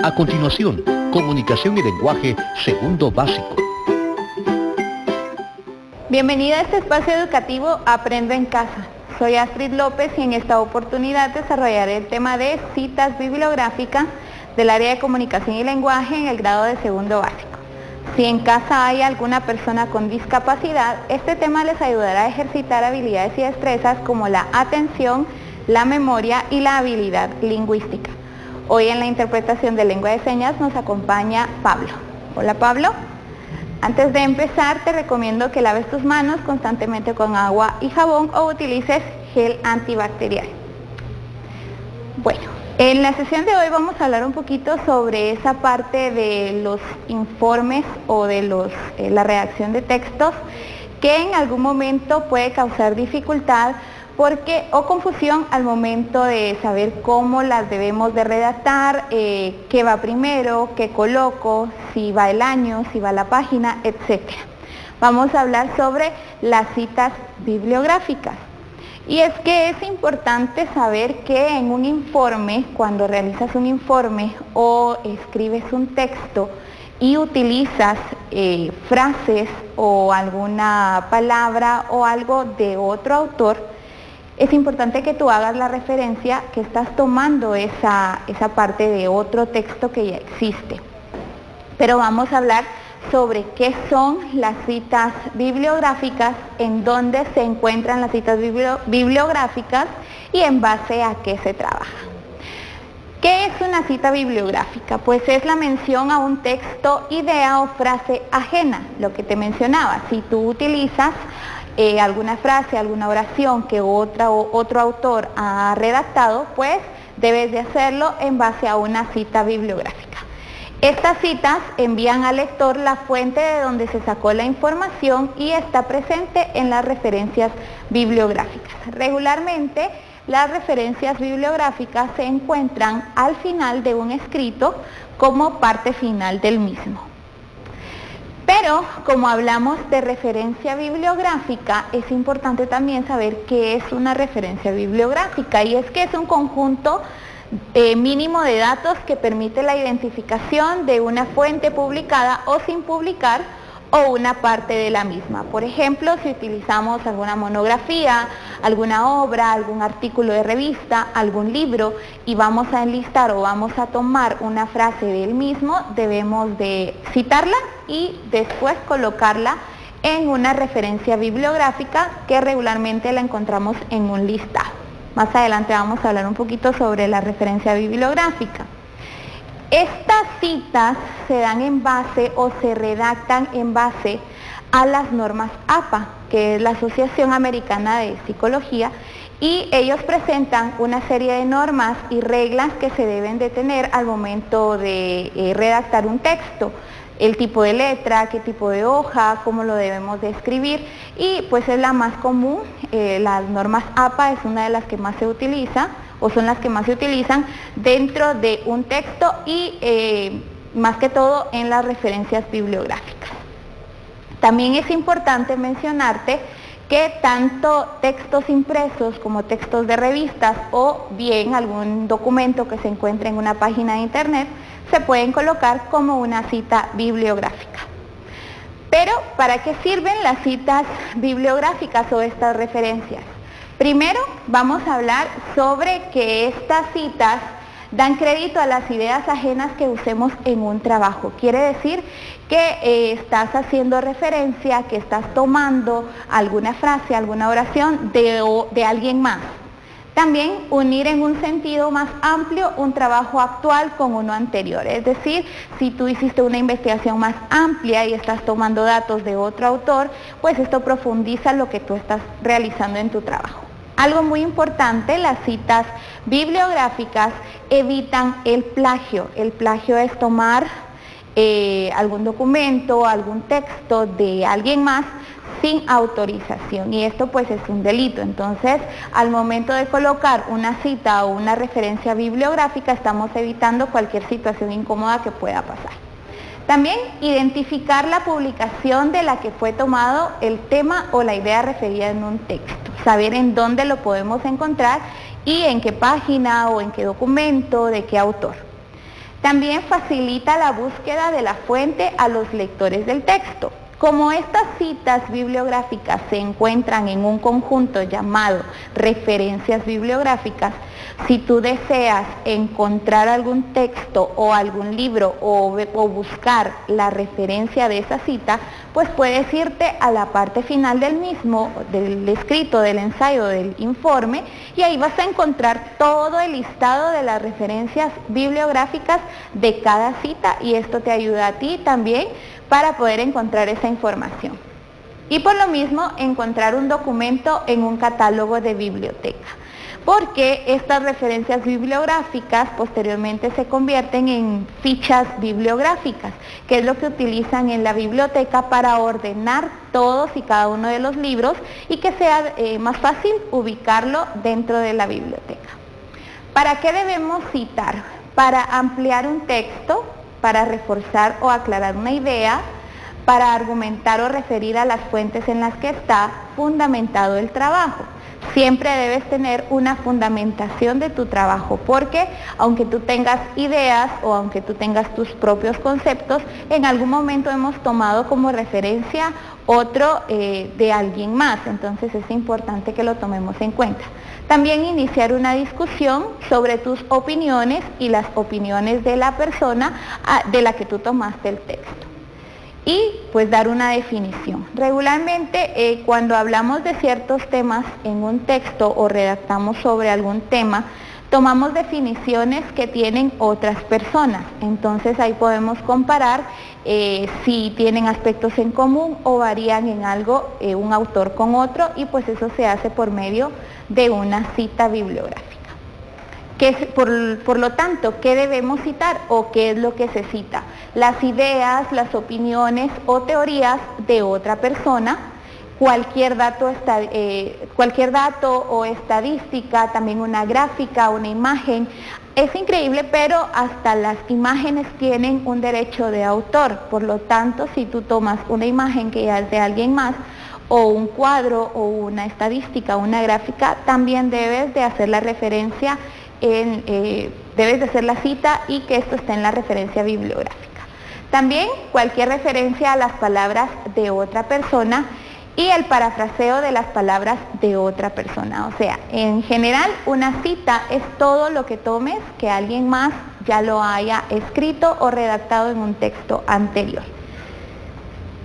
A continuación, comunicación y lenguaje segundo básico. Bienvenida a este espacio educativo Aprendo en Casa. Soy Astrid López y en esta oportunidad desarrollaré el tema de citas bibliográficas del área de comunicación y lenguaje en el grado de segundo básico. Si en casa hay alguna persona con discapacidad, este tema les ayudará a ejercitar habilidades y destrezas como la atención, la memoria y la habilidad lingüística. Hoy en la interpretación de lengua de señas nos acompaña Pablo. Hola Pablo. Antes de empezar te recomiendo que laves tus manos constantemente con agua y jabón o utilices gel antibacterial. Bueno, en la sesión de hoy vamos a hablar un poquito sobre esa parte de los informes o de la redacción de textos que en algún momento puede causar dificultad o confusión al momento de saber cómo las debemos de redactar, qué va primero, qué coloco, si va el año, si va la página, etc. Vamos a hablar sobre las citas bibliográficas. Y es que es importante saber que en un informe, cuando realizas un informe o escribes un texto y utilizas frases o alguna palabra o algo de otro autor, es importante que tú hagas la referencia que estás tomando esa parte de otro texto que ya existe. Pero vamos a hablar sobre qué son las citas bibliográficas, en dónde se encuentran las citas bibliográficas y en base a qué se trabaja. ¿Qué es una cita bibliográfica? Pues es la mención a un texto, idea o frase ajena, lo que te mencionaba. Si tú utilizas alguna frase, alguna oración que otro autor ha redactado, pues debes de hacerlo en base a una cita bibliográfica. Estas citas envían al lector la fuente de donde se sacó la información y está presente en las referencias bibliográficas. Regularmente, las referencias bibliográficas se encuentran al final de un escrito como parte final del mismo. Pero, como hablamos de referencia bibliográfica, es importante también saber qué es una referencia bibliográfica, y es que es un conjunto mínimo de datos que permite la identificación de una fuente publicada o sin publicar o una parte de la misma. Por ejemplo, si utilizamos alguna monografía, alguna obra, algún artículo de revista, algún libro y vamos a enlistar o vamos a tomar una frase del mismo, debemos de citarla y después colocarla en una referencia bibliográfica que regularmente la encontramos en un listado. Más adelante vamos a hablar un poquito sobre la referencia bibliográfica. Estas citas se dan en base o se redactan en base a las normas APA, que es la Asociación Americana de Psicología, y ellos presentan una serie de normas y reglas que se deben de tener al momento de redactar un texto. El tipo de letra, qué tipo de hoja, cómo lo debemos de escribir, y pues es la más común. Las normas APA es una de las que más se utiliza, o son las que más se utilizan dentro de un texto y más que todo en las referencias bibliográficas. También es importante mencionarte que tanto textos impresos como textos de revistas o bien algún documento que se encuentre en una página de internet se pueden colocar como una cita bibliográfica. Pero, ¿para qué sirven las citas bibliográficas o estas referencias? Primero, vamos a hablar sobre que estas citas dan crédito a las ideas ajenas que usemos en un trabajo. Quiere decir que estás haciendo referencia, que estás tomando alguna frase, alguna oración de alguien más. También unir en un sentido más amplio un trabajo actual con uno anterior. Es decir, si tú hiciste una investigación más amplia y estás tomando datos de otro autor, pues esto profundiza lo que tú estás realizando en tu trabajo. Algo muy importante, las citas bibliográficas evitan el plagio. El plagio es tomar algún documento, algún texto de alguien más sin autorización, y esto pues es un delito. Entonces, al momento de colocar una cita o una referencia bibliográfica, estamos evitando cualquier situación incómoda que pueda pasar. También identificar la publicación de la que fue tomado el tema o la idea referida en un texto, saber en dónde lo podemos encontrar y en qué página o en qué documento, de qué autor. También facilita la búsqueda de la fuente a los lectores del texto. Como estas citas bibliográficas se encuentran en un conjunto llamado referencias bibliográficas, si tú deseas encontrar algún texto o algún libro o buscar la referencia de esa cita, pues puedes irte a la parte final del mismo, del escrito, del ensayo, del informe, y ahí vas a encontrar todo el listado de las referencias bibliográficas de cada cita, y esto te ayuda a ti también para poder encontrar esa información. Y por lo mismo, encontrar un documento en un catálogo de biblioteca, porque estas referencias bibliográficas posteriormente se convierten en fichas bibliográficas, que es lo que utilizan en la biblioteca para ordenar todos y cada uno de los libros y que sea más fácil ubicarlo dentro de la biblioteca. ¿Para qué debemos citar? Para ampliar un texto, para reforzar o aclarar una idea, para argumentar o referir a las fuentes en las que está fundamentado el trabajo. Siempre debes tener una fundamentación de tu trabajo, porque aunque tú tengas ideas o aunque tú tengas tus propios conceptos, en algún momento hemos tomado como referencia otro de alguien más, entonces es importante que lo tomemos en cuenta. También iniciar una discusión sobre tus opiniones y las opiniones de la persona de la que tú tomaste el texto. Y pues dar una definición. Regularmente cuando hablamos de ciertos temas en un texto o redactamos sobre algún tema, tomamos definiciones que tienen otras personas. Entonces ahí podemos comparar si tienen aspectos en común o varían en algo un autor con otro, y pues eso se hace por medio de una cita bibliográfica. Por lo tanto, ¿qué debemos citar o qué es lo que se cita? Las ideas, las opiniones o teorías de otra persona, cualquier dato o estadística, también una gráfica, una imagen. Es increíble, pero hasta las imágenes tienen un derecho de autor. Por lo tanto, si tú tomas una imagen que ya es de alguien más, o un cuadro o una estadística o una gráfica, también debes de hacer la referencia, debes de hacer la cita y que esto esté en la referencia bibliográfica. También cualquier referencia a las palabras de otra persona y el parafraseo de las palabras de otra persona. O sea, en general una cita es todo lo que tomes que alguien más ya lo haya escrito o redactado en un texto anterior.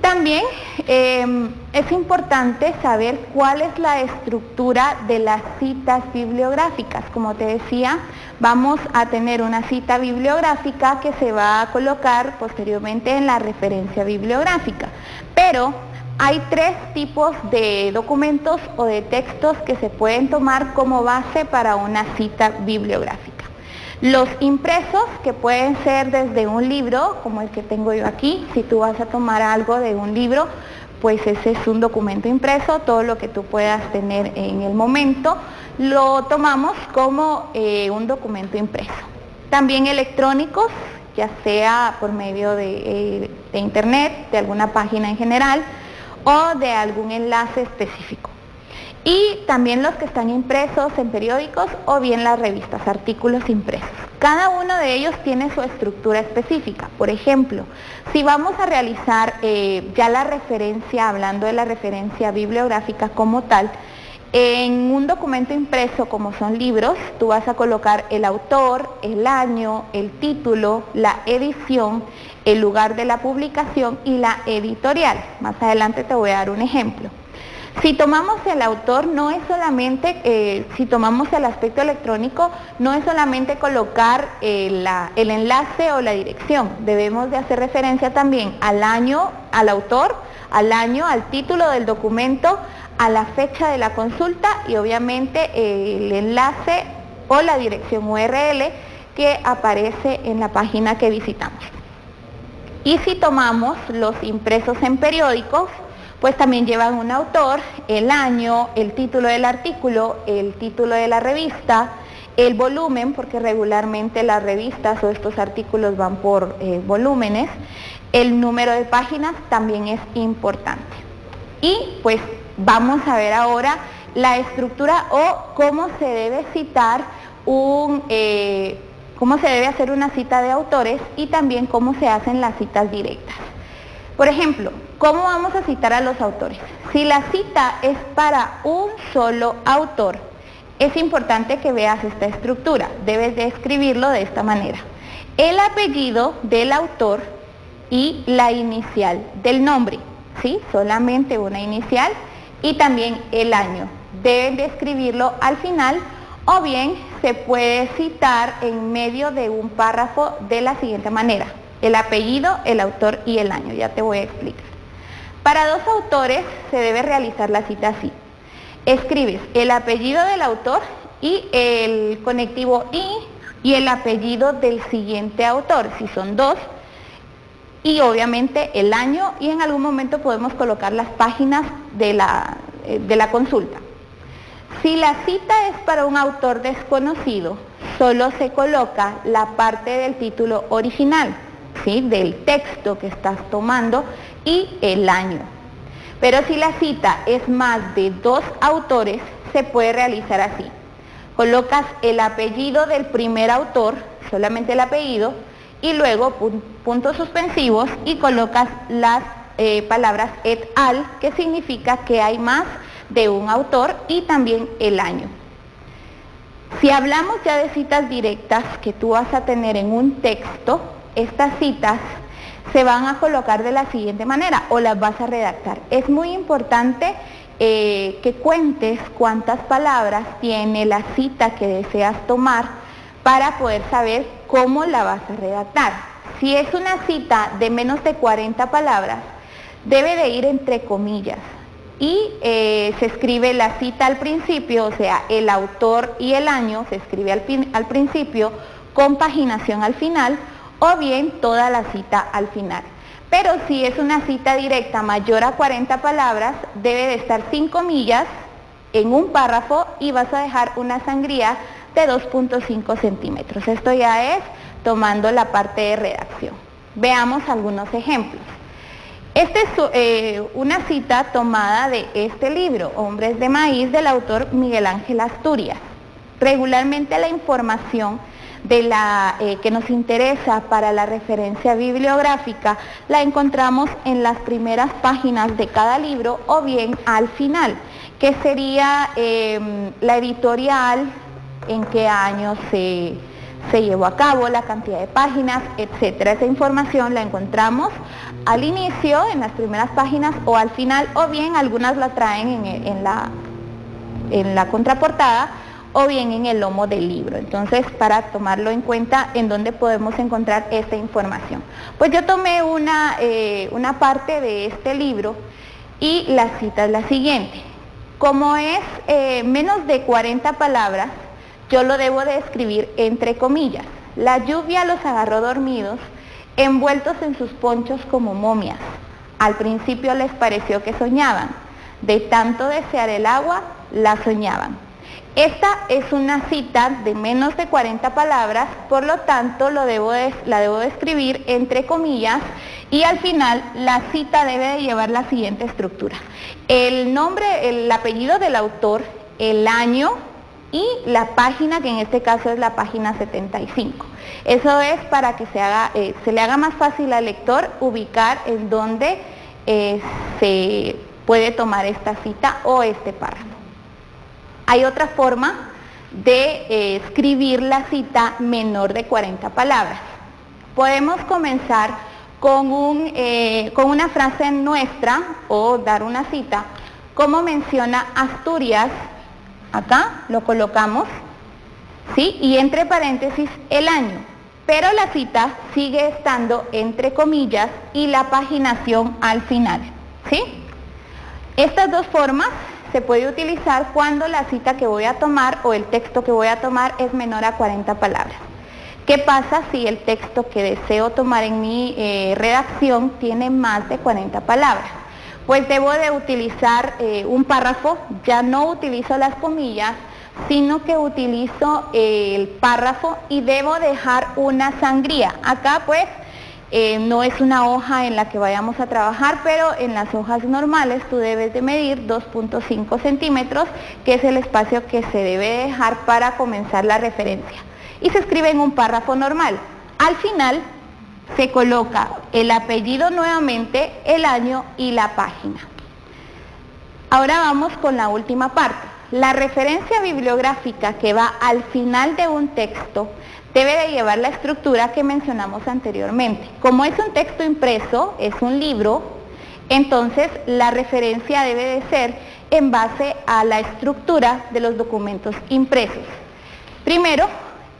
También es importante saber cuál es la estructura de las citas bibliográficas. Como te decía, vamos a tener una cita bibliográfica que se va a colocar posteriormente en la referencia bibliográfica. Pero hay tres tipos de documentos o de textos que se pueden tomar como base para una cita bibliográfica. Los impresos, que pueden ser desde un libro, como el que tengo yo aquí. Si tú vas a tomar algo de un libro, pues ese es un documento impreso. Todo lo que tú puedas tener en el momento, lo tomamos como un documento impreso. También electrónicos, ya sea por medio de internet, de alguna página en general, o de algún enlace específico. Y también los que están impresos en periódicos o bien las revistas, artículos impresos. Cada uno de ellos tiene su estructura específica. Por ejemplo, si vamos a realizar ya la referencia, hablando de la referencia bibliográfica como tal, en un documento impreso como son libros, tú vas a colocar el autor, el año, el título, la edición, el lugar de la publicación y la editorial. Más adelante te voy a dar un ejemplo. Si tomamos el autor, no es solamente, si tomamos el aspecto electrónico, no es solamente colocar el enlace o la dirección. Debemos de hacer referencia también al año, al autor, al año, al título del documento, a la fecha de la consulta y obviamente el enlace o la dirección URL que aparece en la página que visitamos. Y si tomamos los impresos en periódicos, pues también llevan un autor, el año, el título del artículo, el título de la revista, el volumen, porque regularmente las revistas o estos artículos van por volúmenes, el número de páginas también es importante. Y pues vamos a ver ahora la estructura o cómo se debe citar cómo se debe hacer una cita de autores y también cómo se hacen las citas directas. Por ejemplo, ¿cómo vamos a citar a los autores? Si la cita es para un solo autor, es importante que veas esta estructura. Debes de escribirlo de esta manera. El apellido del autor y la inicial del nombre, ¿sí? Solamente una inicial y también el año. Deben de escribirlo al final o bien se puede citar en medio de un párrafo de la siguiente manera. El apellido, el autor y el año. Ya te voy a explicar. Para dos autores se debe realizar la cita así. Escribes el apellido del autor y el conectivo y el apellido del siguiente autor, si son dos, y obviamente el año, y en algún momento podemos colocar las páginas de la consulta. Si la cita es para un autor desconocido, solo se coloca la parte del título original, ¿sí? Del texto que estás tomando y el año. Pero si la cita es más de dos autores, se puede realizar así. Colocas el apellido del primer autor, solamente el apellido, y luego puntos suspensivos y colocas las palabras et al, que significa que hay más de un autor, y también el año. Si hablamos ya de citas directas que tú vas a tener en un texto, estas citas se van a colocar de la siguiente manera o las vas a redactar. Es muy importante que cuentes cuántas palabras tiene la cita que deseas tomar para poder saber cómo la vas a redactar. Si es una cita de menos de 40 palabras, debe de ir entre comillas y se escribe la cita al principio, o sea, el autor y el año se escribe al principio con paginación al final, o bien toda la cita al final. Pero si es una cita directa mayor a 40 palabras, debe de estar sin comillas en un párrafo y vas a dejar una sangría de 2.5 centímetros. Esto ya es tomando la parte de redacción. Veamos algunos ejemplos. Esta es una cita tomada de este libro, Hombres de Maíz, del autor Miguel Ángel Asturias. Regularmente la información que nos interesa para la referencia bibliográfica la encontramos en las primeras páginas de cada libro o bien al final, que sería la editorial, en qué año se llevó a cabo, la cantidad de páginas, etcétera. Esa información la encontramos al inicio, en las primeras páginas, o al final, o bien algunas la traen en la contraportada, o bien en el lomo del libro. Entonces, para tomarlo en cuenta, ¿en dónde podemos encontrar esta información? Pues yo tomé una parte de este libro y la cita es la siguiente. Como es menos de 40 palabras, yo lo debo de escribir entre comillas. La lluvia los agarró dormidos, envueltos en sus ponchos como momias. Al principio les pareció que soñaban. De tanto desear el agua, la soñaban. Esta es una cita de menos de 40 palabras, por lo tanto la debo de escribir entre comillas, y al final la cita debe de llevar la siguiente estructura. El nombre, el apellido del autor, el año y la página, que en este caso es la página 75. Eso es para que se le haga más fácil al lector ubicar en dónde se puede tomar esta cita o este párrafo. Hay otra forma de escribir la cita menor de 40 palabras. Podemos comenzar con una frase nuestra o dar una cita, como menciona Asturias, acá lo colocamos, ¿sí? Y entre paréntesis el año, pero la cita sigue estando entre comillas y la paginación al final, ¿sí? Estas dos formas se puede utilizar cuando la cita que voy a tomar o el texto que voy a tomar es menor a 40 palabras. ¿Qué pasa si el texto que deseo tomar en mi redacción tiene más de 40 palabras? Pues debo de utilizar un párrafo, ya no utilizo las comillas, sino que utilizo el párrafo y debo dejar una sangría. Acá pues no es una hoja en la que vayamos a trabajar, pero en las hojas normales tú debes de medir 2.5 centímetros, que es el espacio que se debe dejar para comenzar la referencia. y se escribe en un párrafo normal. Al final se coloca el apellido nuevamente, el año y la página. Ahora vamos con la última parte. La referencia bibliográfica que va al final de un texto debe de llevar la estructura que mencionamos anteriormente. Como es un texto impreso, es un libro, entonces la referencia debe de ser en base a la estructura de los documentos impresos. Primero,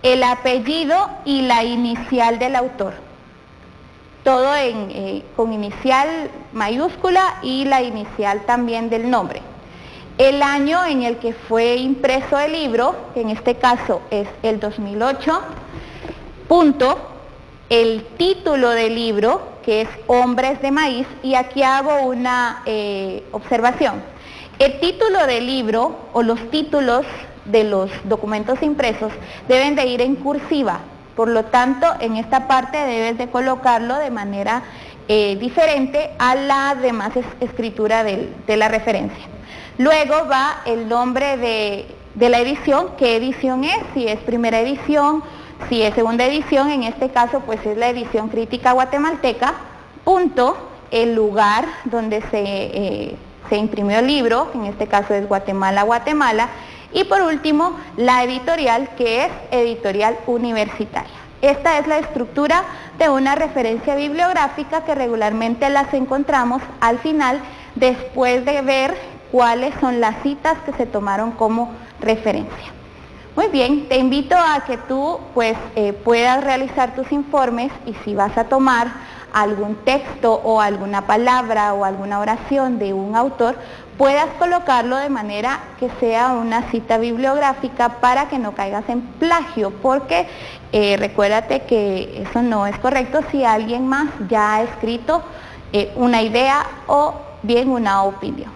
el apellido y la inicial del autor. Todo con inicial mayúscula y la inicial también del nombre. El año en el que fue impreso el libro, que en este caso es el 2008, punto, el título del libro, que es Hombres de Maíz, y aquí hago una observación. El título del libro o los títulos de los documentos impresos deben de ir en cursiva, por lo tanto en esta parte debes de colocarlo de manera diferente a la demás escritura de la referencia. Luego va el nombre de la edición, qué edición es, si es primera edición, si es segunda edición, en este caso pues es la edición crítica guatemalteca, punto, el lugar donde se imprimió el libro, en este caso es Guatemala, Guatemala, y por último la editorial, que es Editorial Universitaria. Esta es la estructura de una referencia bibliográfica que regularmente las encontramos al final después de ver cuáles son las citas que se tomaron como referencia. Muy bien, te invito a que tú puedas realizar tus informes y si vas a tomar algún texto o alguna palabra o alguna oración de un autor, puedas colocarlo de manera que sea una cita bibliográfica para que no caigas en plagio, porque recuérdate que eso no es correcto si alguien más ya ha escrito una idea o bien una opinión.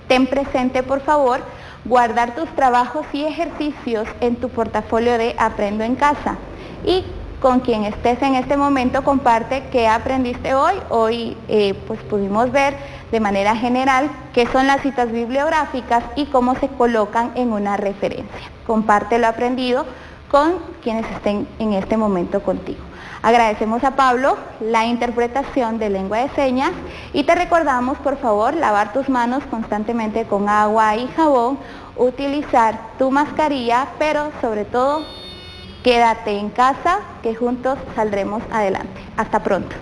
Ten presente, por favor, guardar tus trabajos y ejercicios en tu portafolio de Aprendo en Casa. Y con quien estés en este momento, comparte qué aprendiste hoy. Hoy pues pudimos ver de manera general qué son las citas bibliográficas y cómo se colocan en una referencia. Comparte lo aprendido con quienes estén en este momento contigo. Agradecemos a Pablo la interpretación de lengua de señas y te recordamos, por favor, lavar tus manos constantemente con agua y jabón, utilizar tu mascarilla, pero sobre todo, quédate en casa, que juntos saldremos adelante. Hasta pronto.